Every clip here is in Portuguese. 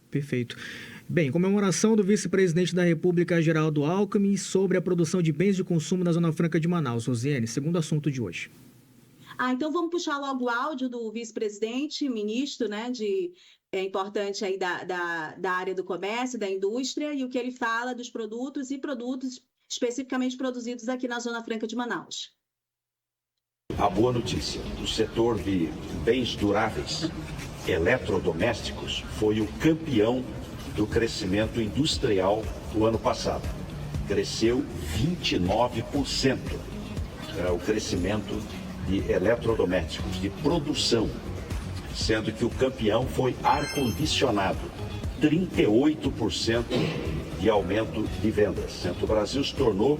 Perfeito. Bem, comemoração do vice-presidente da República, Geraldo Alckmin, sobre a produção de bens de consumo na Zona Franca de Manaus. Rosiane, segundo assunto de hoje. Então vamos puxar logo o áudio do vice-presidente, ministro, né, importante aí da área do comércio, da indústria, e o que ele fala dos produtos especificamente produzidos aqui na Zona Franca de Manaus. A boa notícia, o setor de bens duráveis, eletrodomésticos, foi o campeão do crescimento industrial do ano passado. Cresceu 29%. O crescimento de eletrodomésticos, de produção, sendo que o campeão foi ar-condicionado, 38% de aumento de vendas. O Brasil se tornou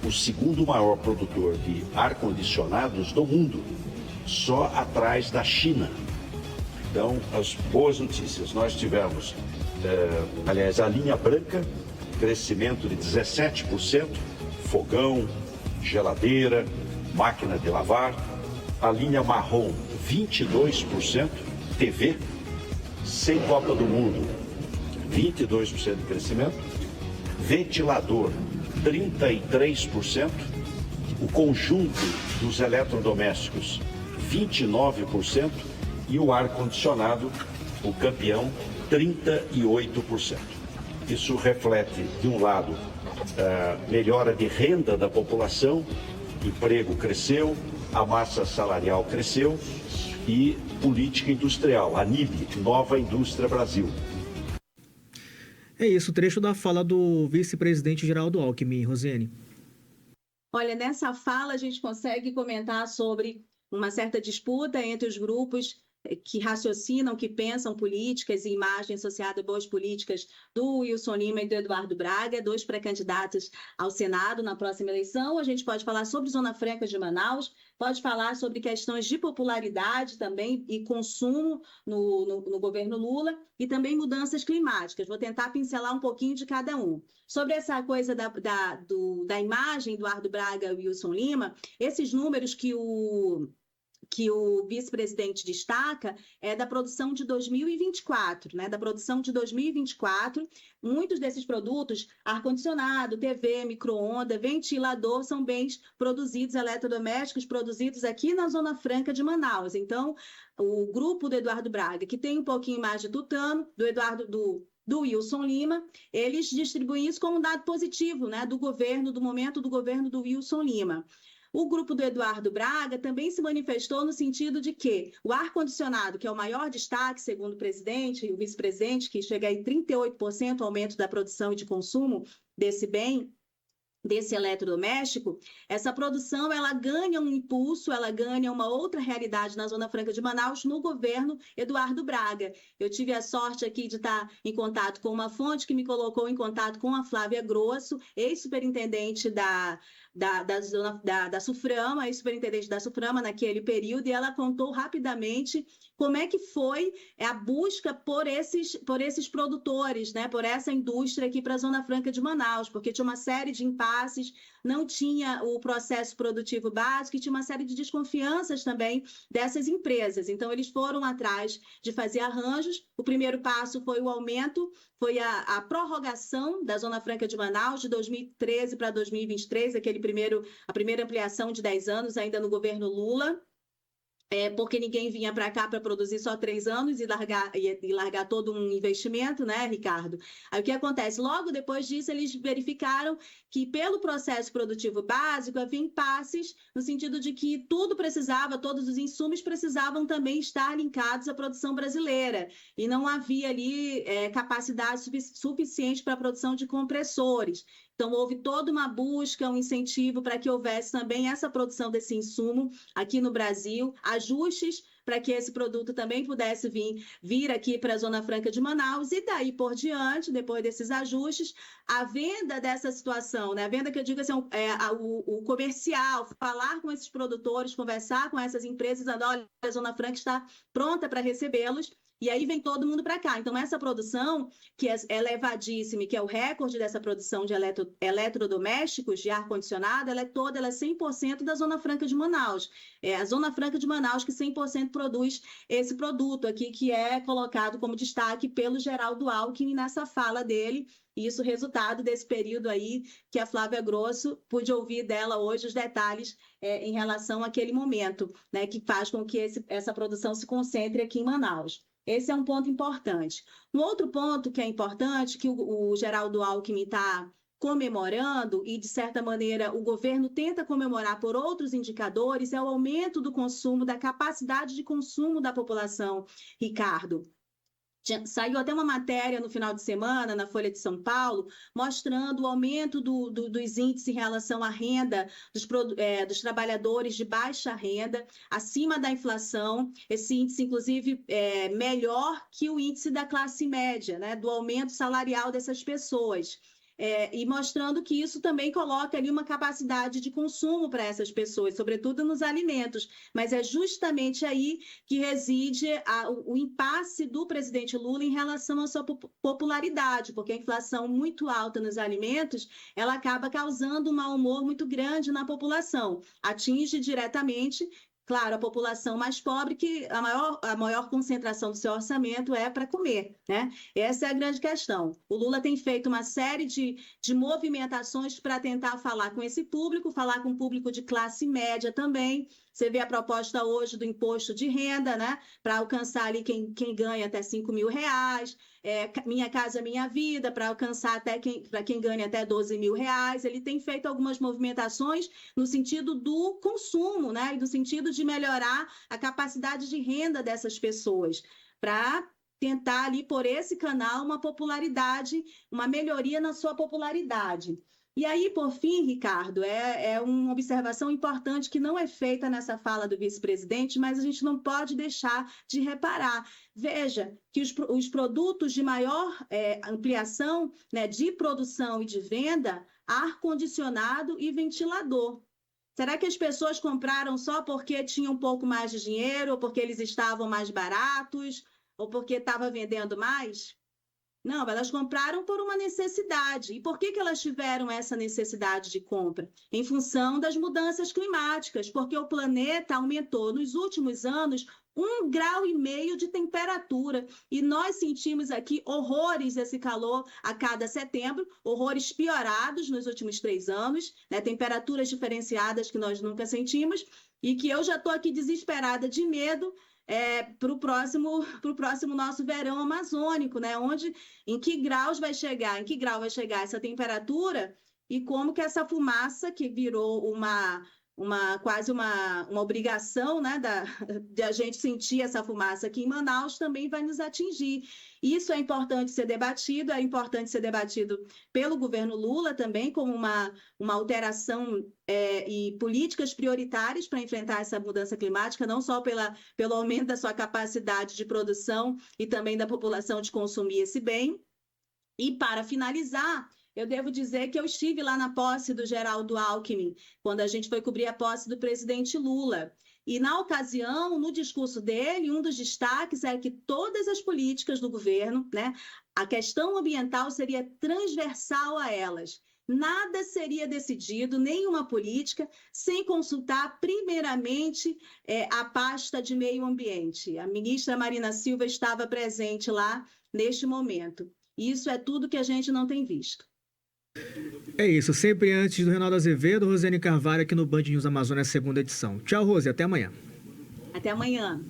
o segundo maior produtor de ar-condicionados do mundo, só atrás da China. Então, as boas notícias, nós tivemos, a linha branca, crescimento de 17%, fogão, geladeira, máquina de lavar, a linha marrom 22%, TV, sem Copa do Mundo 22% de crescimento, ventilador 33%, o conjunto dos eletrodomésticos 29% e o ar-condicionado, o campeão, 38%. Isso reflete, de um lado, melhora de renda da população, emprego cresceu, a massa salarial cresceu e política industrial, a NIB, Nova Indústria Brasil. É isso, trecho da fala do vice-presidente Geraldo Alckmin, Rosiane. Olha, nessa fala a gente consegue comentar sobre uma certa disputa entre os grupos que raciocinam, que pensam políticas e imagem associada a boas políticas do Wilson Lima e do Eduardo Braga, dois pré-candidatos ao Senado na próxima eleição. A gente pode falar sobre Zona Franca de Manaus, pode falar sobre questões de popularidade também e consumo no governo Lula e também mudanças climáticas. Vou tentar pincelar um pouquinho de cada um. Sobre essa coisa da imagem do Eduardo Braga e Wilson Lima, esses números que o vice-presidente destaca é da produção de 2024, né? Da produção de 2024, muitos desses produtos, ar-condicionado, TV, micro-ondas, ventilador, são bens produzidos, eletrodomésticos produzidos aqui na Zona Franca de Manaus. Então, o grupo do Eduardo Braga, que tem um pouquinho mais de tutano, do Wilson Lima, eles distribuem isso como um dado positivo, né? Do momento do governo do Wilson Lima. O grupo do Eduardo Braga também se manifestou no sentido de que o ar-condicionado, que é o maior destaque, segundo o presidente e o vice-presidente, que chega em 38% aumento da produção e de consumo desse bem, desse eletrodoméstico, essa produção ela ganha um impulso, ela ganha uma outra realidade na Zona Franca de Manaus no governo Eduardo Braga. Eu tive a sorte aqui de estar em contato com uma fonte que me colocou em contato com a Flávia Grosso, ex-superintendente da SUFRAMA, ex-superintendente da SUFRAMA naquele período, e ela contou rapidamente como é que foi a busca por esses produtores, né, por essa indústria aqui para a Zona Franca de Manaus, porque tinha uma série de impasses, não tinha o processo produtivo básico e tinha uma série de desconfianças também dessas empresas. Então, eles foram atrás de fazer arranjos. O primeiro passo foi o aumento, foi a prorrogação da Zona Franca de Manaus de 2013 para 2023, a primeira ampliação de 10 anos ainda no governo Lula. Porque ninguém vinha para cá para produzir só 3 anos e largar todo um investimento, né, Ricardo? Aí o que acontece? Logo depois disso, eles verificaram que pelo processo produtivo básico havia impasses no sentido de que todos os insumos precisavam também estar linkados à produção brasileira e não havia ali capacidade suficiente para a produção de compressores. Então, houve toda uma busca, um incentivo para que houvesse também essa produção desse insumo aqui no Brasil, ajustes para que esse produto também pudesse vir aqui para a Zona Franca de Manaus, e daí por diante, depois desses ajustes, a venda dessa situação, né? A venda que eu digo assim, o comercial, falar com esses produtores, conversar com essas empresas, olha, a Zona Franca está pronta para recebê-los. e aí vem todo mundo para cá. Então, essa produção, que é elevadíssima, que é o recorde dessa produção de eletrodomésticos, de ar-condicionado, ela é 100% da Zona Franca de Manaus. É a Zona Franca de Manaus que 100% produz esse produto aqui, que é colocado como destaque pelo Geraldo Alckmin nessa fala dele. Isso resultado desse período aí que a Flávia Grosso, pude ouvir dela hoje os detalhes em relação àquele momento, né, que faz com que essa produção se concentre aqui em Manaus. Esse é um ponto importante. Um outro ponto que é importante, que o Geraldo Alckmin está comemorando, e de certa maneira o governo tenta comemorar por outros indicadores, é o aumento do consumo, da capacidade de consumo da população, Ricardo. Saiu até uma matéria no final de semana, na Folha de São Paulo, mostrando o aumento dos índices em relação à renda dos trabalhadores de baixa renda, acima da inflação. Esse índice, inclusive, é melhor que o índice da classe média, né, do aumento salarial dessas pessoas. E mostrando que isso também coloca ali uma capacidade de consumo para essas pessoas, sobretudo nos alimentos. Mas é justamente aí que reside o impasse do presidente Lula em relação à sua popularidade, porque a inflação muito alta nos alimentos, ela acaba causando um mau humor muito grande na população. Atinge diretamente, claro, a população mais pobre, que a maior concentração do seu orçamento é para comer, né? Essa é a grande questão. O Lula tem feito uma série de movimentações para tentar falar com esse público, falar com o público de classe média também. Você vê a proposta hoje do imposto de renda, né? Para alcançar ali quem ganha até R$ 5.000, Minha Casa Minha Vida, para alcançar para quem ganha até R$ 12.000. Ele tem feito algumas movimentações no sentido do consumo, né? E no sentido de melhorar a capacidade de renda dessas pessoas, para tentar ali por esse canal uma popularidade, uma melhoria na sua popularidade. E aí, por fim, Ricardo, é uma observação importante que não é feita nessa fala do vice-presidente, mas a gente não pode deixar de reparar. Veja que os produtos de maior ampliação, né, de produção e de venda, ar-condicionado e ventilador. Será que as pessoas compraram só porque tinham um pouco mais de dinheiro, ou porque eles estavam mais baratos, ou porque estava vendendo mais? Não, elas compraram por uma necessidade. E por que elas tiveram essa necessidade de compra? Em função das mudanças climáticas, porque o planeta aumentou nos últimos anos 1,5 grau de temperatura. E nós sentimos aqui horrores esse calor a cada setembro, horrores piorados nos últimos 3 anos, né? Temperaturas diferenciadas que nós nunca sentimos, e que eu já estou aqui desesperada de medo para o próximo nosso verão amazônico, né? Em que grau vai chegar essa temperatura, e como que essa fumaça, que virou quase uma obrigação, né, de a gente sentir essa fumaça aqui em Manaus, também vai nos atingir. Isso é importante ser debatido pelo governo Lula também, como uma alteração e políticas prioritárias para enfrentar essa mudança climática, não só pelo aumento da sua capacidade de produção e também da população de consumir esse bem. E, para finalizar, eu devo dizer que eu estive lá na posse do Geraldo Alckmin, quando a gente foi cobrir a posse do presidente Lula. E, na ocasião, no discurso dele, um dos destaques é que todas as políticas do governo, né, a questão ambiental seria transversal a elas. Nada seria decidido, nenhuma política, sem consultar primeiramente a pasta de meio ambiente. A ministra Marina Silva estava presente lá neste momento. Isso é tudo que a gente não tem visto. É isso, sempre antes do Reinaldo Azevedo, Rosiane Carvalho aqui no Band News Amazônia, segunda edição. Tchau, Rose, até amanhã. Até amanhã.